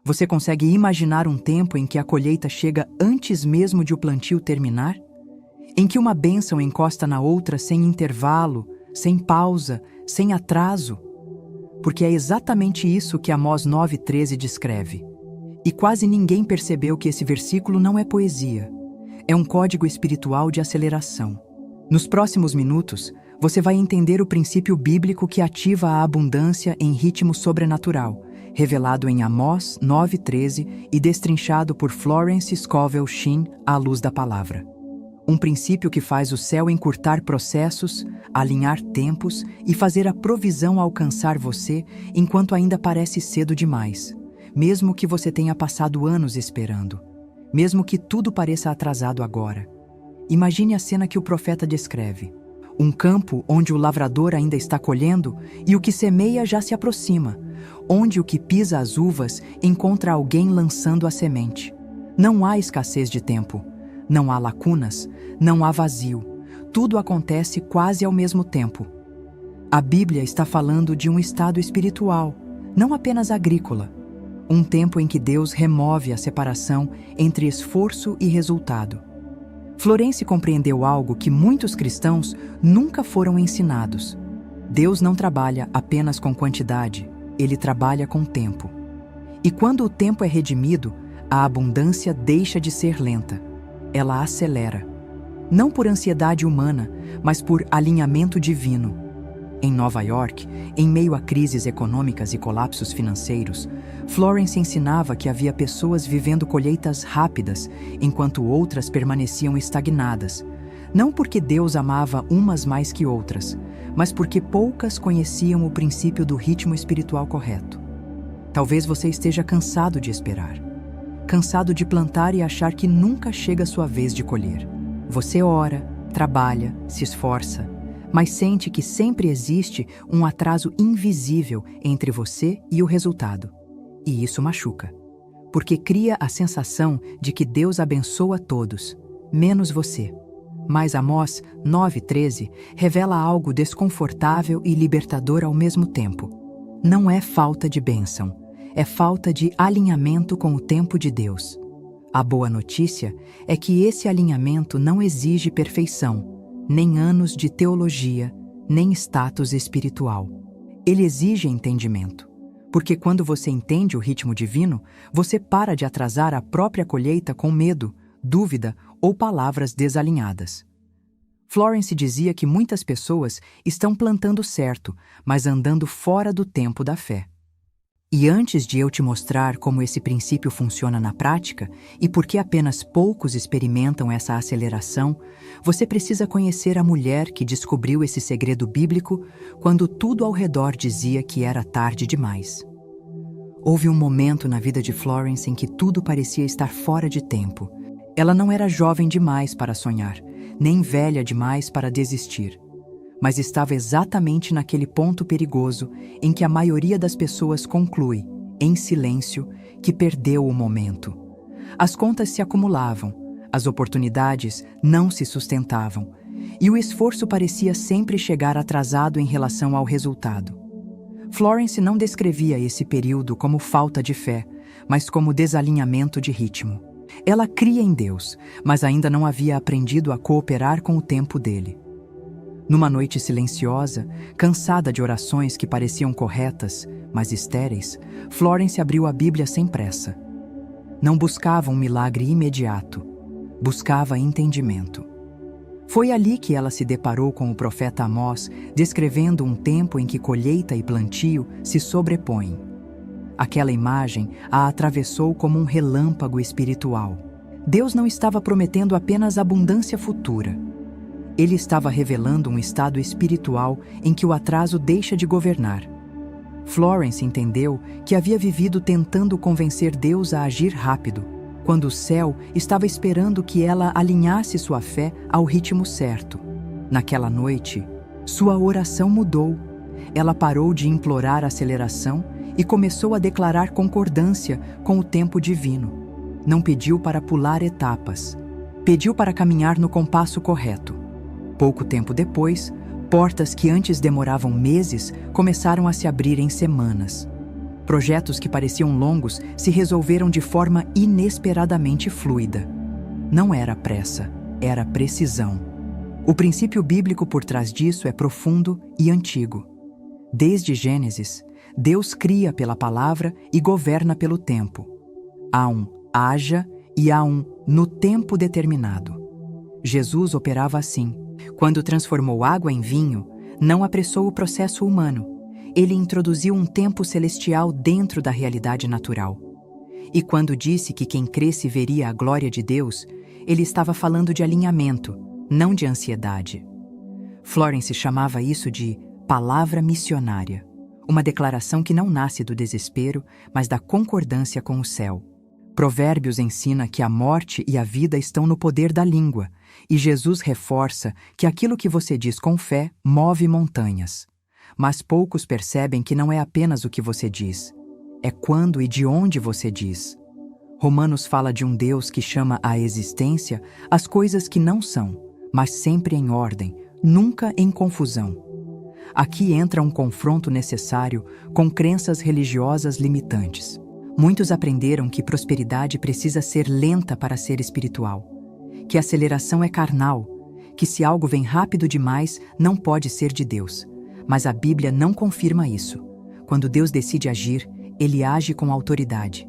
Você consegue imaginar um tempo em que a colheita chega antes mesmo de o plantio terminar? Em que uma bênção encosta na outra sem intervalo, sem pausa, sem atraso? Porque é exatamente isso que Amós 9:13 descreve. E quase ninguém percebeu que esse versículo não é poesia. É um código espiritual de aceleração. Nos próximos minutos, você vai entender o princípio bíblico que ativa a abundância em ritmo sobrenatural, revelado em Amós 9:13 e destrinchado por Florence Scovel Shinn à luz da palavra. Um princípio que faz o céu encurtar processos, alinhar tempos e fazer a provisão alcançar você enquanto ainda parece cedo demais, mesmo que você tenha passado anos esperando, mesmo que tudo pareça atrasado agora. Imagine a cena que o profeta descreve. Um campo onde o lavrador ainda está colhendo e o que semeia já se aproxima, onde o que pisa as uvas encontra alguém lançando a semente. Não há escassez de tempo, não há lacunas, não há vazio. Tudo acontece quase ao mesmo tempo. A Bíblia está falando de um estado espiritual, não apenas agrícola. Um tempo em que Deus remove a separação entre esforço e resultado. Florence compreendeu algo que muitos cristãos nunca foram ensinados. Deus não trabalha apenas com quantidade, Ele trabalha com tempo. E quando o tempo é redimido, a abundância deixa de ser lenta. Ela acelera. Não por ansiedade humana, mas por alinhamento divino. Em Nova York, em meio a crises econômicas e colapsos financeiros, Florence ensinava que havia pessoas vivendo colheitas rápidas, enquanto outras permaneciam estagnadas. Não porque Deus amava umas mais que outras, mas porque poucas conheciam o princípio do ritmo espiritual correto. Talvez você esteja cansado de esperar. Cansado de plantar e achar que nunca chega a sua vez de colher. Você ora, trabalha, se esforça, mas sente que sempre existe um atraso invisível entre você e o resultado. E isso machuca, porque cria a sensação de que Deus abençoa todos, menos você. Mas Amós 9:13 revela algo desconfortável e libertador ao mesmo tempo. Não é falta de bênção, é falta de alinhamento com o tempo de Deus. A boa notícia é que esse alinhamento não exige perfeição, nem anos de teologia, nem status espiritual. Ele exige entendimento, porque quando você entende o ritmo divino, você para de atrasar a própria colheita com medo, dúvida ou palavras desalinhadas. Florence dizia que muitas pessoas estão plantando certo, mas andando fora do tempo da fé. E antes de eu te mostrar como esse princípio funciona na prática e por que apenas poucos experimentam essa aceleração, você precisa conhecer a mulher que descobriu esse segredo bíblico quando tudo ao redor dizia que era tarde demais. Houve um momento na vida de Florence em que tudo parecia estar fora de tempo. Ela não era jovem demais para sonhar, nem velha demais para desistir. Mas estava exatamente naquele ponto perigoso em que a maioria das pessoas conclui, em silêncio, que perdeu o momento. As contas se acumulavam, as oportunidades não se sustentavam, e o esforço parecia sempre chegar atrasado em relação ao resultado. Florence não descrevia esse período como falta de fé, mas como desalinhamento de ritmo. Ela cria em Deus, mas ainda não havia aprendido a cooperar com o tempo dele. Numa noite silenciosa, cansada de orações que pareciam corretas, mas estéreis, Florence abriu a Bíblia sem pressa. Não buscava um milagre imediato, buscava entendimento. Foi ali que ela se deparou com o profeta Amós, descrevendo um tempo em que colheita e plantio se sobrepõem. Aquela imagem a atravessou como um relâmpago espiritual. Deus não estava prometendo apenas abundância futura. Ele estava revelando um estado espiritual em que o atraso deixa de governar. Florence entendeu que havia vivido tentando convencer Deus a agir rápido, quando o céu estava esperando que ela alinhasse sua fé ao ritmo certo. Naquela noite, sua oração mudou. Ela parou de implorar aceleração e começou a declarar concordância com o tempo divino. Não pediu para pular etapas, pediu para caminhar no compasso correto. Pouco tempo depois, portas que antes demoravam meses começaram a se abrir em semanas. Projetos que pareciam longos se resolveram de forma inesperadamente fluida. Não era pressa, era precisão. O princípio bíblico por trás disso é profundo e antigo. Desde Gênesis, Deus cria pela palavra e governa pelo tempo. Há um haja e há um no tempo determinado. Jesus operava assim. Quando transformou água em vinho, não apressou o processo humano. Ele introduziu um tempo celestial dentro da realidade natural. E quando disse que quem cresce veria a glória de Deus, ele estava falando de alinhamento, não de ansiedade. Florence chamava isso de palavra missionária, uma declaração que não nasce do desespero, mas da concordância com o céu. Provérbios ensina que a morte e a vida estão no poder da língua, e Jesus reforça que aquilo que você diz com fé move montanhas. Mas poucos percebem que não é apenas o que você diz, é quando e de onde você diz. Romanos fala de um Deus que chama à existência as coisas que não são, mas sempre em ordem, nunca em confusão. Aqui entra um confronto necessário com crenças religiosas limitantes. Muitos aprenderam que prosperidade precisa ser lenta para ser espiritual, que aceleração é carnal, que se algo vem rápido demais não pode ser de Deus. Mas a Bíblia não confirma isso. Quando Deus decide agir, ele age com autoridade.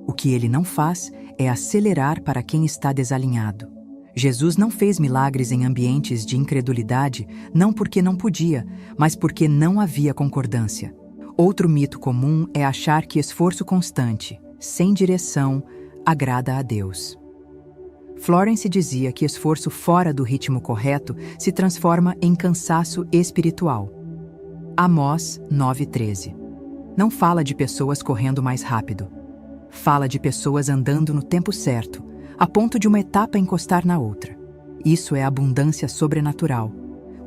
O que ele não faz é acelerar para quem está desalinhado. Jesus não fez milagres em ambientes de incredulidade, não porque não podia, mas porque não havia concordância. Outro mito comum é achar que esforço constante, sem direção, agrada a Deus. Florence dizia que esforço fora do ritmo correto se transforma em cansaço espiritual. Amós 9:13. Não fala de pessoas correndo mais rápido. Fala de pessoas andando no tempo certo, a ponto de uma etapa encostar na outra. Isso é abundância sobrenatural,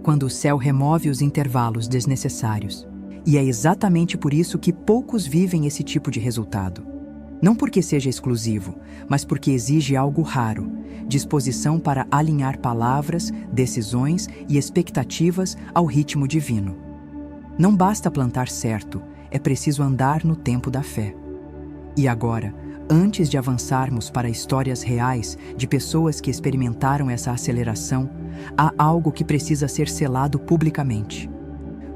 quando o céu remove os intervalos desnecessários. E é exatamente por isso que poucos vivem esse tipo de resultado. Não porque seja exclusivo, mas porque exige algo raro, disposição para alinhar palavras, decisões e expectativas ao ritmo divino. Não basta plantar certo, é preciso andar no tempo da fé. E agora, antes de avançarmos para histórias reais de pessoas que experimentaram essa aceleração, há algo que precisa ser selado publicamente.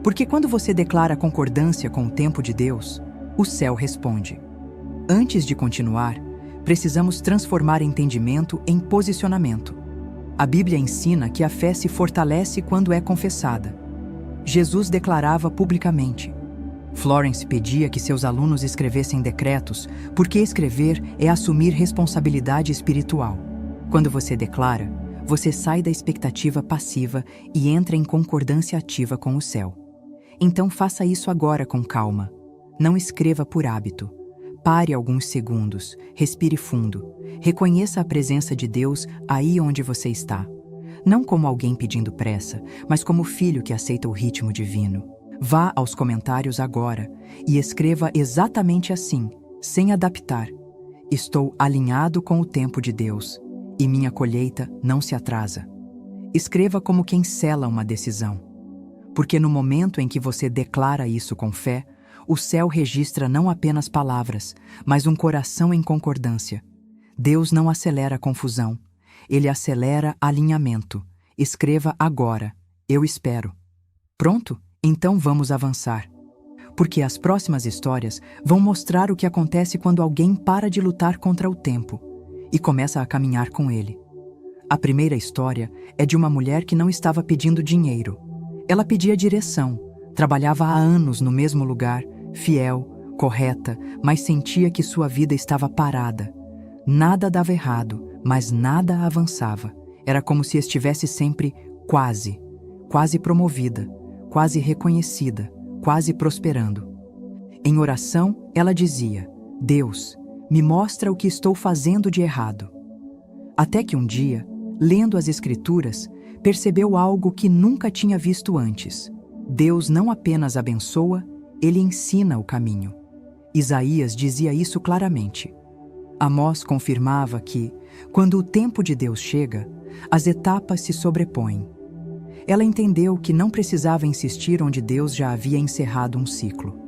Porque quando você declara concordância com o tempo de Deus, o céu responde. Antes de continuar, precisamos transformar entendimento em posicionamento. A Bíblia ensina que a fé se fortalece quando é confessada. Jesus declarava publicamente. Florence pedia que seus alunos escrevessem decretos, porque escrever é assumir responsabilidade espiritual. Quando você declara, você sai da expectativa passiva e entra em concordância ativa com o céu. Então faça isso agora com calma. Não escreva por hábito. Pare alguns segundos, respire fundo. Reconheça a presença de Deus aí onde você está. Não como alguém pedindo pressa, mas como filho que aceita o ritmo divino. Vá aos comentários agora e escreva exatamente assim, sem adaptar. Estou alinhado com o tempo de Deus e minha colheita não se atrasa. Escreva como quem sela uma decisão. Porque no momento em que você declara isso com fé, o céu registra não apenas palavras, mas um coração em concordância. Deus não acelera a confusão, ele acelera alinhamento. Escreva agora, eu espero. Pronto? Então vamos avançar. Porque as próximas histórias vão mostrar o que acontece quando alguém para de lutar contra o tempo e começa a caminhar com ele. A primeira história é de uma mulher que não estava pedindo dinheiro. Ela pedia direção, trabalhava há anos no mesmo lugar, fiel, correta, mas sentia que sua vida estava parada. Nada dava errado, mas nada avançava. Era como se estivesse sempre quase promovida, quase reconhecida, quase prosperando. Em oração, ela dizia: Deus, me mostra o que estou fazendo de errado. Até que um dia, lendo as Escrituras, percebeu algo que nunca tinha visto antes. Deus não apenas abençoa, ele ensina o caminho. Isaías dizia isso claramente. Amós confirmava que, quando o tempo de Deus chega, as etapas se sobrepõem. Ela entendeu que não precisava insistir onde Deus já havia encerrado um ciclo.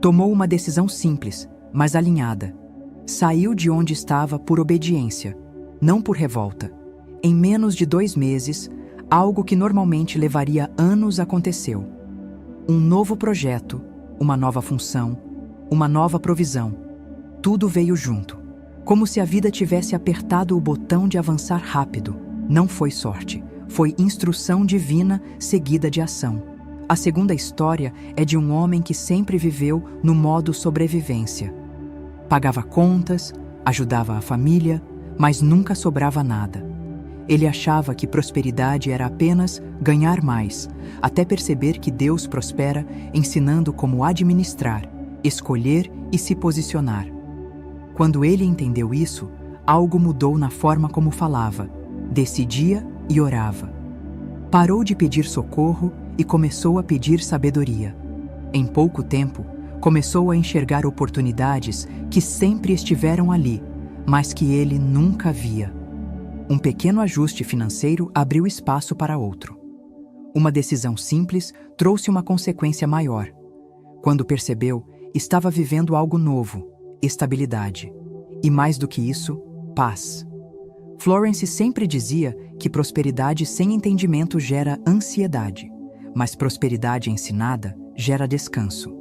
Tomou uma decisão simples, mas alinhada. Saiu de onde estava por obediência, não por revolta. Em menos de 2 meses, algo que normalmente levaria anos aconteceu. Um novo projeto, uma nova função, uma nova provisão. Tudo veio junto, como se a vida tivesse apertado o botão de avançar rápido. Não foi sorte, foi instrução divina seguida de ação. A segunda história é de um homem que sempre viveu no modo sobrevivência. Pagava contas, ajudava a família, mas nunca sobrava nada. Ele achava que prosperidade era apenas ganhar mais, até perceber que Deus prospera ensinando como administrar, escolher e se posicionar. Quando ele entendeu isso, algo mudou na forma como falava, decidia e orava. Parou de pedir socorro e começou a pedir sabedoria. Em pouco tempo, começou a enxergar oportunidades que sempre estiveram ali, mas que ele nunca via. Um pequeno ajuste financeiro abriu espaço para outro. Uma decisão simples trouxe uma consequência maior. Quando percebeu, estava vivendo algo novo, estabilidade. E mais do que isso, paz. Florence sempre dizia que prosperidade sem entendimento gera ansiedade, mas prosperidade ensinada gera descanso.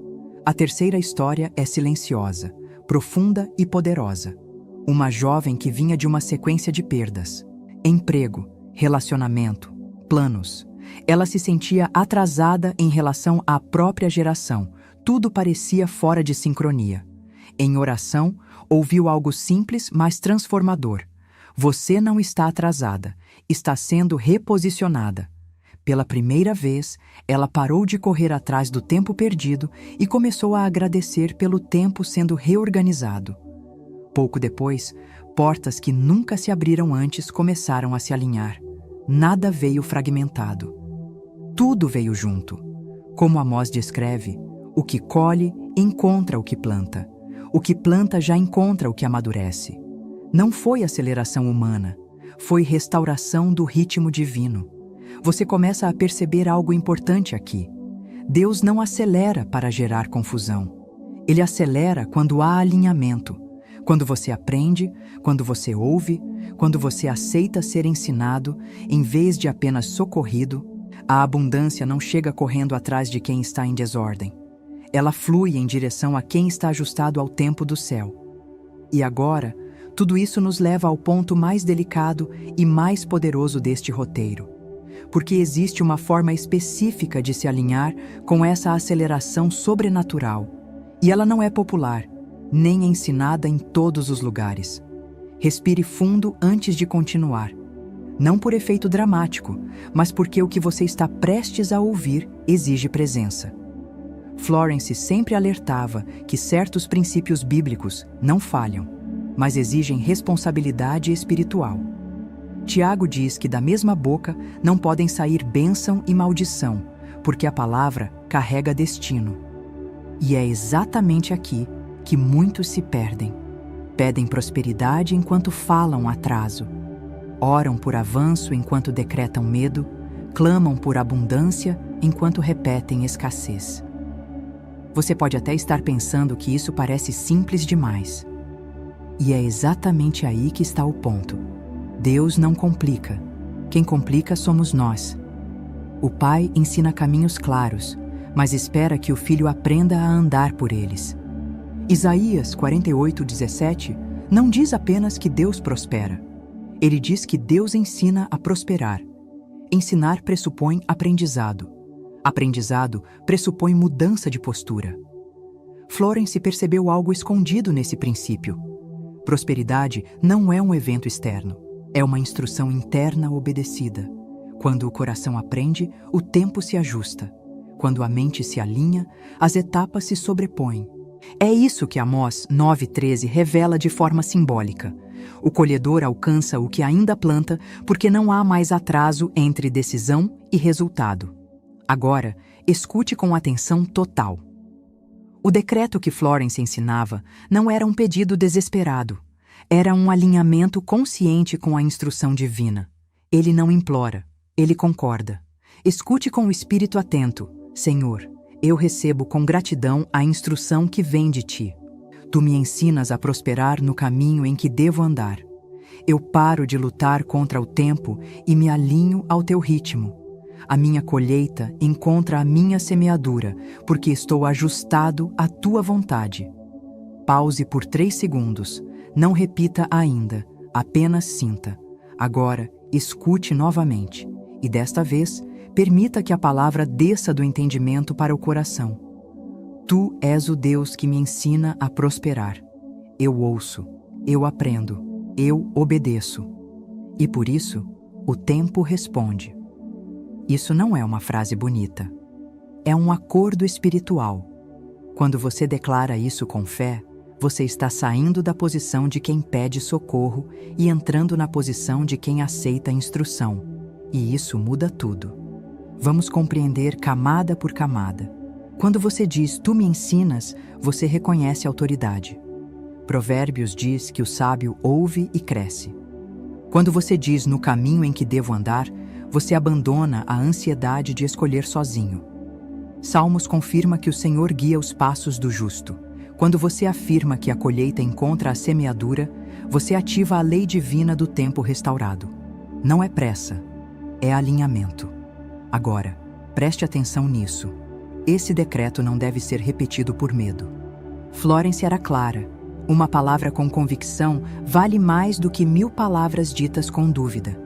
A terceira história é silenciosa, profunda e poderosa. Uma jovem que vinha de uma sequência de perdas. Emprego, relacionamento, planos. Ela se sentia atrasada em relação à própria geração. Tudo parecia fora de sincronia. Em oração, ouviu algo simples, mas transformador. Você não está atrasada, está sendo reposicionada. Pela primeira vez, ela parou de correr atrás do tempo perdido e começou a agradecer pelo tempo sendo reorganizado. Pouco depois, portas que nunca se abriram antes começaram a se alinhar. Nada veio fragmentado. Tudo veio junto. Como Amós descreve, o que colhe encontra o que planta. O que planta já encontra o que amadurece. Não foi aceleração humana, foi restauração do ritmo divino. Você começa a perceber algo importante aqui. Deus não acelera para gerar confusão. Ele acelera quando há alinhamento. Quando você aprende, quando você ouve, quando você aceita ser ensinado, em vez de apenas socorrido, a abundância não chega correndo atrás de quem está em desordem. Ela flui em direção a quem está ajustado ao tempo do céu. E agora, tudo isso nos leva ao ponto mais delicado e mais poderoso deste roteiro. Porque existe uma forma específica de se alinhar com essa aceleração sobrenatural. E ela não é popular, nem ensinada em todos os lugares. Respire fundo antes de continuar. Não por efeito dramático, mas porque o que você está prestes a ouvir exige presença. Florence sempre alertava que certos princípios bíblicos não falham, mas exigem responsabilidade espiritual. Tiago diz que da mesma boca não podem sair bênção e maldição, porque a palavra carrega destino. E é exatamente aqui que muitos se perdem. Pedem prosperidade enquanto falam atraso. Oram por avanço enquanto decretam medo, clamam por abundância enquanto repetem escassez. Você pode até estar pensando que isso parece simples demais. E é exatamente aí que está o ponto. Deus não complica. Quem complica somos nós. O Pai ensina caminhos claros, mas espera que o Filho aprenda a andar por eles. Isaías 48:17 não diz apenas que Deus prospera. Ele diz que Deus ensina a prosperar. Ensinar pressupõe aprendizado. Aprendizado pressupõe mudança de postura. Florence percebeu algo escondido nesse princípio. Prosperidade não é um evento externo, é uma instrução interna obedecida. Quando o coração aprende, o tempo se ajusta. Quando a mente se alinha, as etapas se sobrepõem. É isso que Amós 9:13 revela de forma simbólica. O colhedor alcança o que ainda planta porque não há mais atraso entre decisão e resultado. Agora, escute com atenção total. O decreto que Florence ensinava não era um pedido desesperado. Era um alinhamento consciente com a instrução divina. Ele não implora, ele concorda. Escute com o espírito atento. Senhor, Eu recebo com gratidão a instrução que vem de ti. Tu me ensinas a prosperar no caminho em que devo andar. Eu paro de lutar contra o tempo e me alinho ao teu ritmo. A minha colheita encontra a minha semeadura, porque estou ajustado à tua vontade. Pause por 3 segundos. Não repita ainda, apenas sinta. Agora, escute novamente. E desta vez, permita que a palavra desça do entendimento para o coração. Tu és o Deus que me ensina a prosperar. Eu ouço, eu aprendo, eu obedeço. E por isso, o tempo responde. Isso não é uma frase bonita. É um acordo espiritual. Quando você declara isso com fé, você está saindo da posição de quem pede socorro e entrando na posição de quem aceita a instrução. E isso muda tudo. Vamos compreender camada por camada. Quando você diz, tu me ensinas, você reconhece a autoridade. Provérbios diz que o sábio ouve e cresce. Quando você diz, no caminho em que devo andar, você abandona a ansiedade de escolher sozinho. Salmos confirma que o Senhor guia os passos do justo. Quando você afirma que a colheita encontra a semeadura, você ativa a lei divina do tempo restaurado. Não é pressa, é alinhamento. Agora, preste atenção nisso. Esse decreto não deve ser repetido por medo. Florence era clara. Uma palavra com convicção vale mais do que 1000 palavras ditas com dúvida.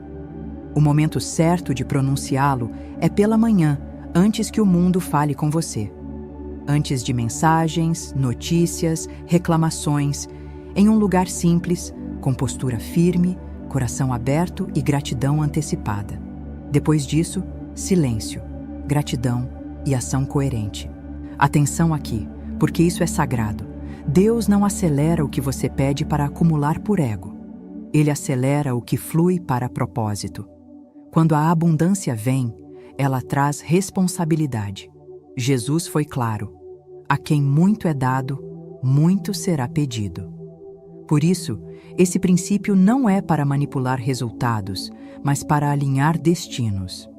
O momento certo de pronunciá-lo é pela manhã, antes que o mundo fale com você. Antes de mensagens, notícias, reclamações, em um lugar simples, com postura firme, coração aberto e gratidão antecipada. Depois disso, silêncio, gratidão e ação coerente. Atenção aqui, porque isso é sagrado. Deus não acelera o que você pede para acumular por ego. Ele acelera o que flui para propósito. Quando a abundância vem, ela traz responsabilidade. Jesus foi claro: a quem muito é dado, muito será pedido. Por isso, esse princípio não é para manipular resultados, mas para alinhar destinos.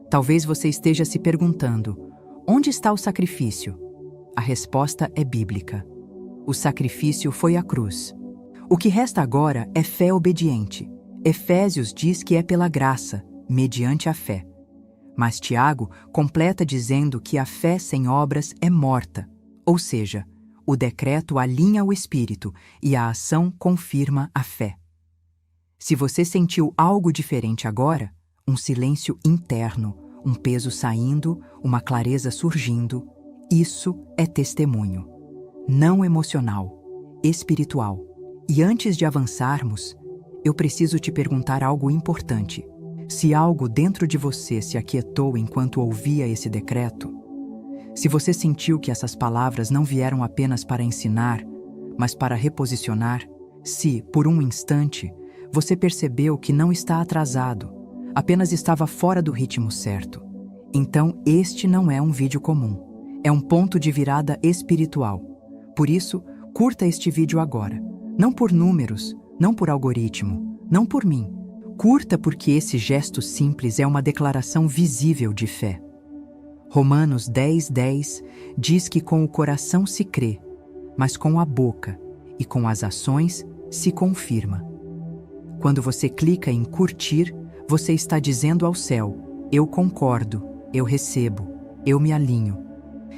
Talvez você esteja se perguntando: onde está o sacrifício? A resposta é bíblica. O sacrifício foi a cruz. O que resta agora é fé obediente. Efésios diz que é pela graça, mediante a fé. Mas Tiago completa dizendo que a fé sem obras é morta, ou seja, o decreto alinha o espírito e a ação confirma a fé. Se você sentiu algo diferente agora, um silêncio interno, um peso saindo, uma clareza surgindo, isso é testemunho. Não emocional, espiritual. E antes de avançarmos, eu preciso te perguntar algo importante. Se algo dentro de você se aquietou enquanto ouvia esse decreto, se você sentiu que essas palavras não vieram apenas para ensinar, mas para reposicionar, se, por um instante, você percebeu que não está atrasado, apenas estava fora do ritmo certo, então este não é um vídeo comum, é um ponto de virada espiritual. Por isso, curta este vídeo agora. Não por números, não por algoritmo, não por mim. Curta porque esse gesto simples é uma declaração visível de fé. Romanos 10:10 diz que com o coração se crê, mas com a boca e com as ações se confirma. Quando você clica em curtir, você está dizendo ao céu: eu concordo, eu recebo, eu me alinho.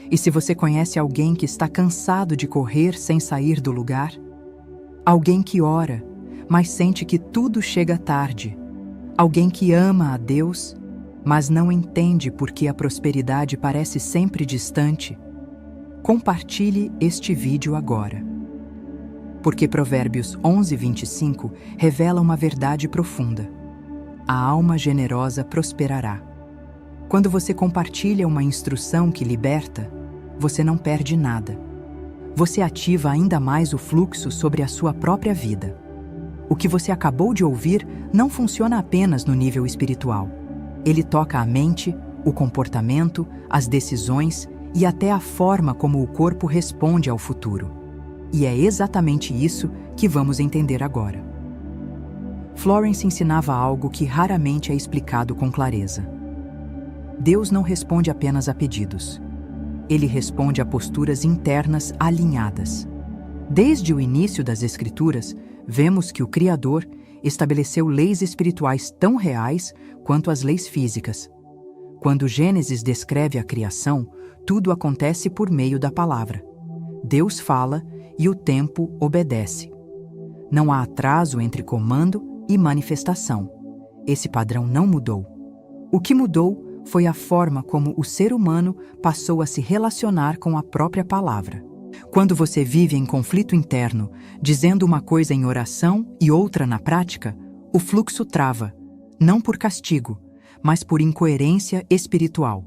E se você conhece alguém que está cansado de correr sem sair do lugar? Alguém que ora, mas sente que tudo chega tarde? Alguém que ama a Deus, mas não entende por que a prosperidade parece sempre distante? Compartilhe este vídeo agora. Porque Provérbios 11:25 revela uma verdade profunda. A alma generosa prosperará. Quando você compartilha uma instrução que liberta, você não perde nada. Você ativa ainda mais o fluxo sobre a sua própria vida. O que você acabou de ouvir não funciona apenas no nível espiritual. Ele toca a mente, o comportamento, as decisões e até a forma como o corpo responde ao futuro. E é exatamente isso que vamos entender agora. Florence ensinava algo que raramente é explicado com clareza. Deus não responde apenas a pedidos. ele responde a posturas internas alinhadas. Desde o início das Escrituras, vemos que o Criador estabeleceu leis espirituais tão reais quanto as leis físicas. Quando Gênesis descreve a criação, tudo acontece por meio da palavra. Deus fala e o tempo obedece. Não há atraso entre comando e manifestação. Esse padrão não mudou. O que mudou foi a forma como o ser humano passou a se relacionar com a própria palavra. Quando você vive em conflito interno, dizendo uma coisa em oração e outra na prática, o fluxo trava, não por castigo, mas por incoerência espiritual.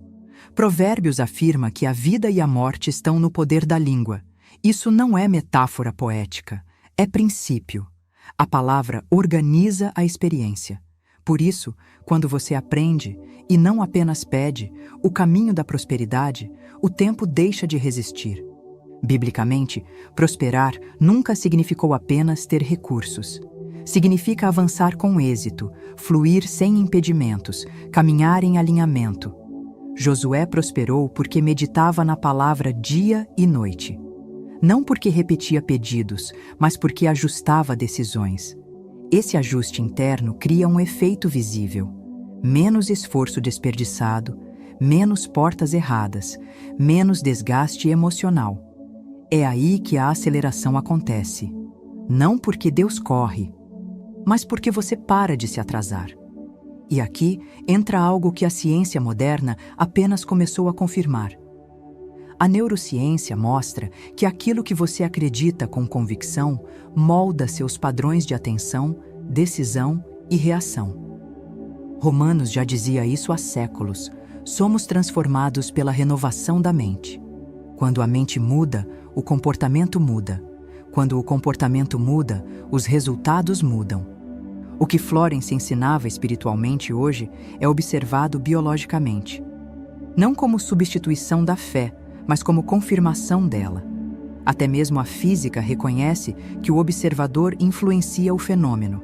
Provérbios afirma que a vida e a morte estão no poder da língua. Isso não é metáfora poética, é princípio. A palavra organiza a experiência. Por isso, quando você aprende, e não apenas pede, o caminho da prosperidade, o tempo deixa de resistir. Biblicamente, prosperar nunca significou apenas ter recursos. Significa avançar com êxito, fluir sem impedimentos, caminhar em alinhamento. Josué prosperou porque meditava na palavra dia e noite. Não porque repetia pedidos, mas porque ajustava decisões. Esse ajuste interno cria um efeito visível. Menos esforço desperdiçado, menos portas erradas, menos desgaste emocional. É aí que a aceleração acontece. Não porque Deus corre, mas porque você para de se atrasar. E aqui entra algo que a ciência moderna apenas começou a confirmar. A neurociência mostra que aquilo que você acredita com convicção molda seus padrões de atenção, decisão e reação. Romanos já dizia isso há séculos. Somos transformados pela renovação da mente. Quando a mente muda, o comportamento muda. Quando o comportamento muda, os resultados mudam. O que Florence ensinava espiritualmente hoje é observado biologicamente. Não como substituição da fé, mas como confirmação dela. Até mesmo a física reconhece que o observador influencia o fenômeno.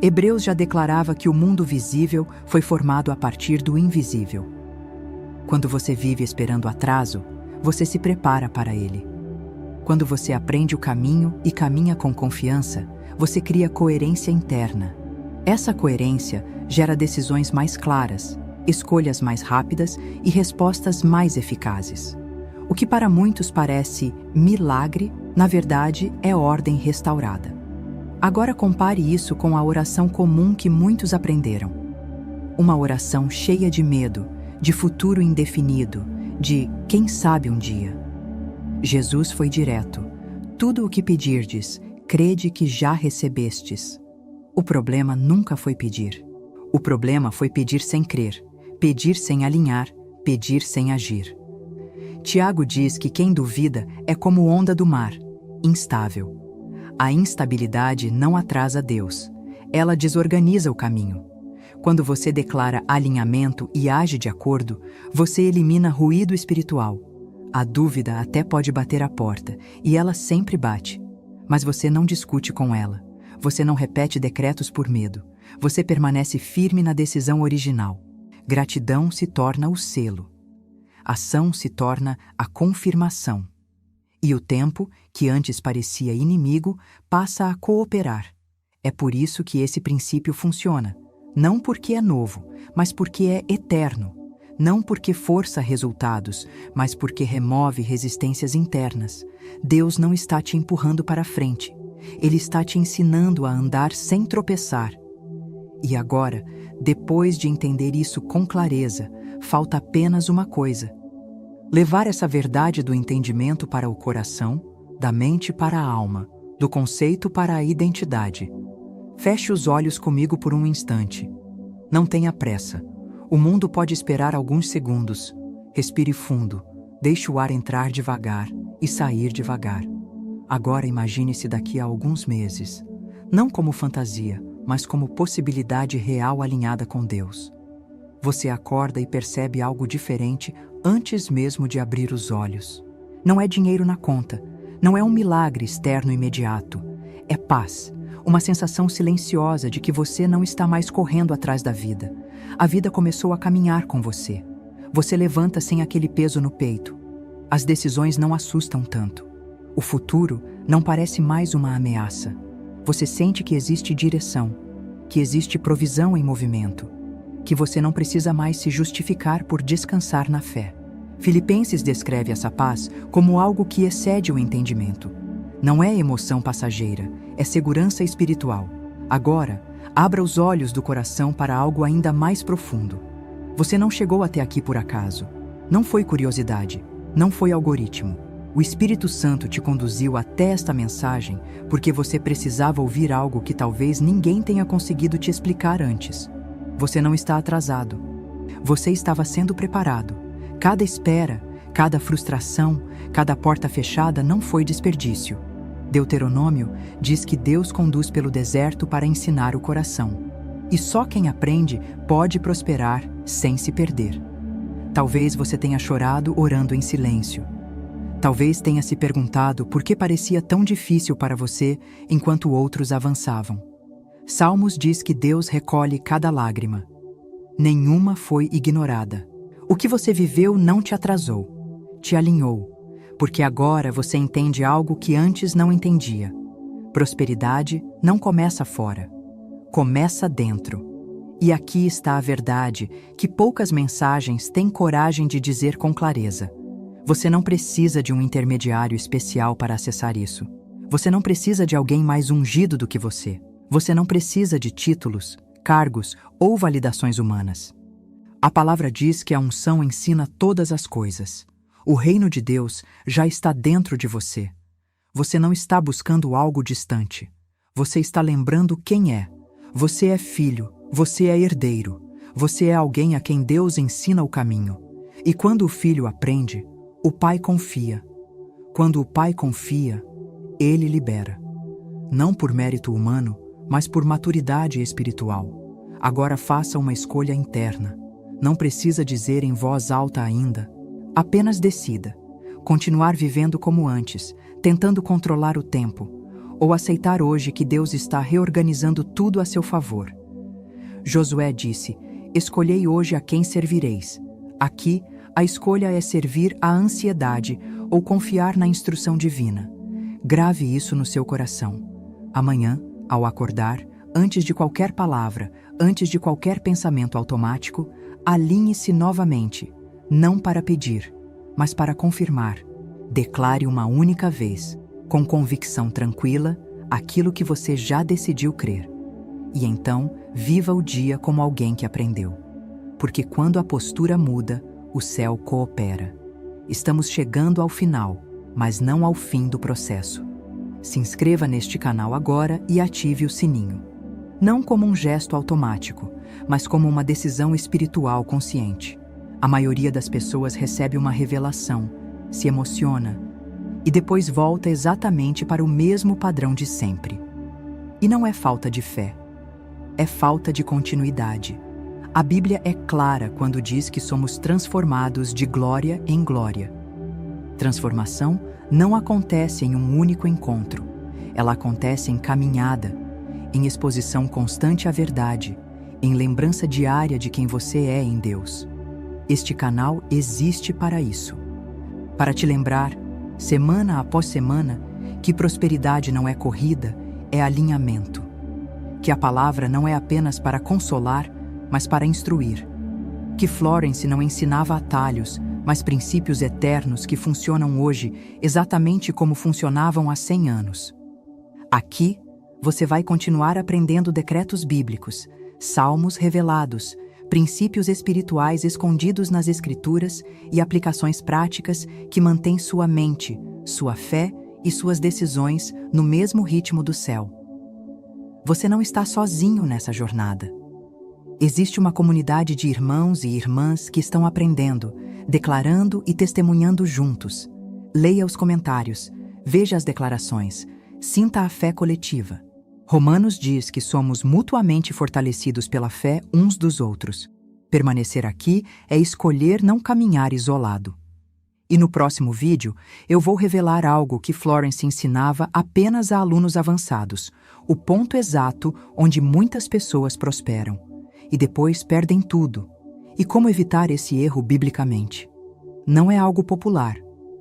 Hebreus já declarava que o mundo visível foi formado a partir do invisível. Quando você vive esperando atraso, você se prepara para ele. Quando você aprende o caminho e caminha com confiança, você cria coerência interna. Essa coerência gera decisões mais claras, escolhas mais rápidas e respostas mais eficazes. O que para muitos parece milagre, na verdade é ordem restaurada. Agora compare isso com a oração comum que muitos aprenderam. Uma oração cheia de medo, de futuro indefinido, de quem sabe um dia. Jesus foi direto. Tudo o que pedirdes, crede que já recebestes. O problema nunca foi pedir. O problema foi pedir sem crer, pedir sem alinhar, pedir sem agir. Tiago diz que quem duvida é como onda do mar, instável. A instabilidade não atrasa Deus. Ela desorganiza o caminho. Quando você declara alinhamento e age de acordo, você elimina ruído espiritual. A dúvida até pode bater à porta, e ela sempre bate. Mas você não discute com ela. Você não repete decretos por medo. Você permanece firme na decisão original. Gratidão se torna o selo. Ação se torna a confirmação. E o tempo, que antes parecia inimigo, passa a cooperar. É por isso que esse princípio funciona. Não porque é novo, mas porque é eterno. Não porque força resultados, mas porque remove resistências internas. Deus não está te empurrando para frente. Ele está te ensinando a andar sem tropeçar. E agora, depois de entender isso com clareza, falta apenas uma coisa: levar essa verdade do entendimento para o coração, da mente para a alma, do conceito para a identidade. Feche os olhos comigo por um instante. Não tenha pressa. O mundo pode esperar alguns segundos. Respire fundo. Deixe o ar entrar devagar e sair devagar. Agora imagine-se daqui a alguns meses. Não como fantasia, mas como possibilidade real alinhada com Deus. Você acorda e percebe algo diferente antes mesmo de abrir os olhos. Não é dinheiro na conta, não é um milagre externo imediato. É paz, uma sensação silenciosa de que você não está mais correndo atrás da vida. A vida começou a caminhar com você. Você levanta sem aquele peso no peito. As decisões não assustam tanto. O futuro não parece mais uma ameaça. Você sente que existe direção, que existe provisão em movimento, que você não precisa mais se justificar por descansar na fé. Filipenses descreve essa paz como algo que excede o entendimento. Não é emoção passageira, é segurança espiritual. Agora, abra os olhos do coração para algo ainda mais profundo. Você não chegou até aqui por acaso. Não foi curiosidade, não foi algoritmo. O Espírito Santo te conduziu até esta mensagem porque você precisava ouvir algo que talvez ninguém tenha conseguido te explicar antes. Você não está atrasado. Você estava sendo preparado. Cada espera, cada frustração, cada porta fechada não foi desperdício. Deuteronômio diz que Deus conduz pelo deserto para ensinar o coração. E só quem aprende pode prosperar sem se perder. Talvez você tenha chorado orando em silêncio. Talvez tenha se perguntado por que parecia tão difícil para você enquanto outros avançavam. Salmos diz que Deus recolhe cada lágrima. Nenhuma foi ignorada. O que você viveu não te atrasou, te alinhou, porque agora você entende algo que antes não entendia. Prosperidade não começa fora, começa dentro. E aqui está a verdade que poucas mensagens têm coragem de dizer com clareza. Você não precisa de um intermediário especial para acessar isso. Você não precisa de alguém mais ungido do que você. Você não precisa de títulos, cargos ou validações humanas. A palavra diz que a unção ensina todas as coisas. O reino de Deus já está dentro de você. Você não está buscando algo distante. Você está lembrando quem é. Você é filho, você é herdeiro. Você é alguém a quem Deus ensina o caminho. E quando o filho aprende, o pai confia. Quando o pai confia, ele libera. Não por mérito humano, mas por maturidade espiritual. Agora faça uma escolha interna. Não precisa dizer em voz alta ainda. Apenas decida. Continuar vivendo como antes, tentando controlar o tempo, ou aceitar hoje que Deus está reorganizando tudo a seu favor. Josué disse: escolhei hoje a quem servireis. Aqui, a escolha é servir à ansiedade ou confiar na instrução divina. Grave isso no seu coração. Amanhã, ao acordar, antes de qualquer palavra, antes de qualquer pensamento automático, alinhe-se novamente, não para pedir, mas para confirmar. Declare uma única vez, com convicção tranquila, aquilo que você já decidiu crer. E então, viva o dia como alguém que aprendeu. Porque quando a postura muda, o céu coopera. Estamos chegando ao final, mas não ao fim do processo. Se inscreva neste canal agora e ative o sininho. Não como um gesto automático, mas como uma decisão espiritual consciente. A maioria das pessoas recebe uma revelação, se emociona e depois volta exatamente para o mesmo padrão de sempre. E não é falta de fé, é falta de continuidade. A Bíblia é clara quando diz que somos transformados de glória em glória. Transformação não acontece em um único encontro. Ela acontece em caminhada, em exposição constante à verdade, em lembrança diária de quem você é em Deus. Este canal existe para isso. Para te lembrar, semana após semana, que prosperidade não é corrida, é alinhamento. Que a palavra não é apenas para consolar, mas para instruir. Que Florence não ensinava atalhos, mas princípios eternos que funcionam hoje exatamente como funcionavam há 100 anos. Aqui, você vai continuar aprendendo decretos bíblicos, salmos revelados, princípios espirituais escondidos nas Escrituras e aplicações práticas que mantêm sua mente, sua fé e suas decisões no mesmo ritmo do céu. Você não está sozinho nessa jornada. Existe uma comunidade de irmãos e irmãs que estão aprendendo, declarando e testemunhando juntos. Leia os comentários, veja as declarações, sinta a fé coletiva. Romanos diz que somos mutuamente fortalecidos pela fé uns dos outros. Permanecer aqui é escolher não caminhar isolado. E no próximo vídeo, eu vou revelar algo que Florence ensinava apenas a alunos avançados, o ponto exato onde muitas pessoas prosperam e depois perdem tudo. E como evitar esse erro biblicamente? Não é algo popular,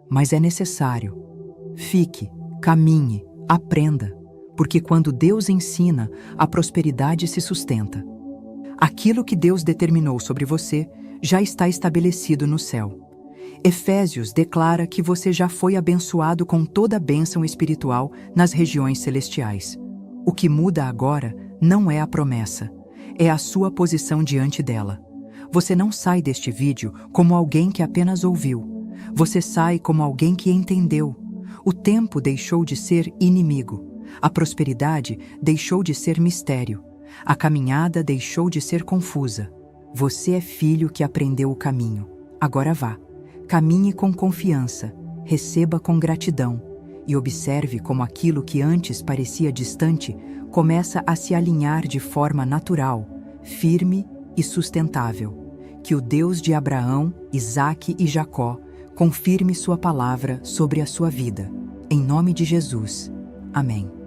mas é necessário. Fique, caminhe, aprenda, porque quando Deus ensina, a prosperidade se sustenta. Aquilo que Deus determinou sobre você já está estabelecido no céu. Efésios declara que você já foi abençoado com toda a bênção espiritual nas regiões celestiais. O que muda agora não é a promessa, é a sua posição diante dela. Você não sai deste vídeo como alguém que apenas ouviu. Você sai como alguém que entendeu. O tempo deixou de ser inimigo. A prosperidade deixou de ser mistério. A caminhada deixou de ser confusa. Você é filho que aprendeu o caminho. Agora vá. Caminhe com confiança, receba com gratidão e observe como aquilo que antes parecia distante começa a se alinhar de forma natural, firme e sustentável. Que o Deus de Abraão, Isaque e Jacó confirme sua palavra sobre a sua vida. Em nome de Jesus. Amém.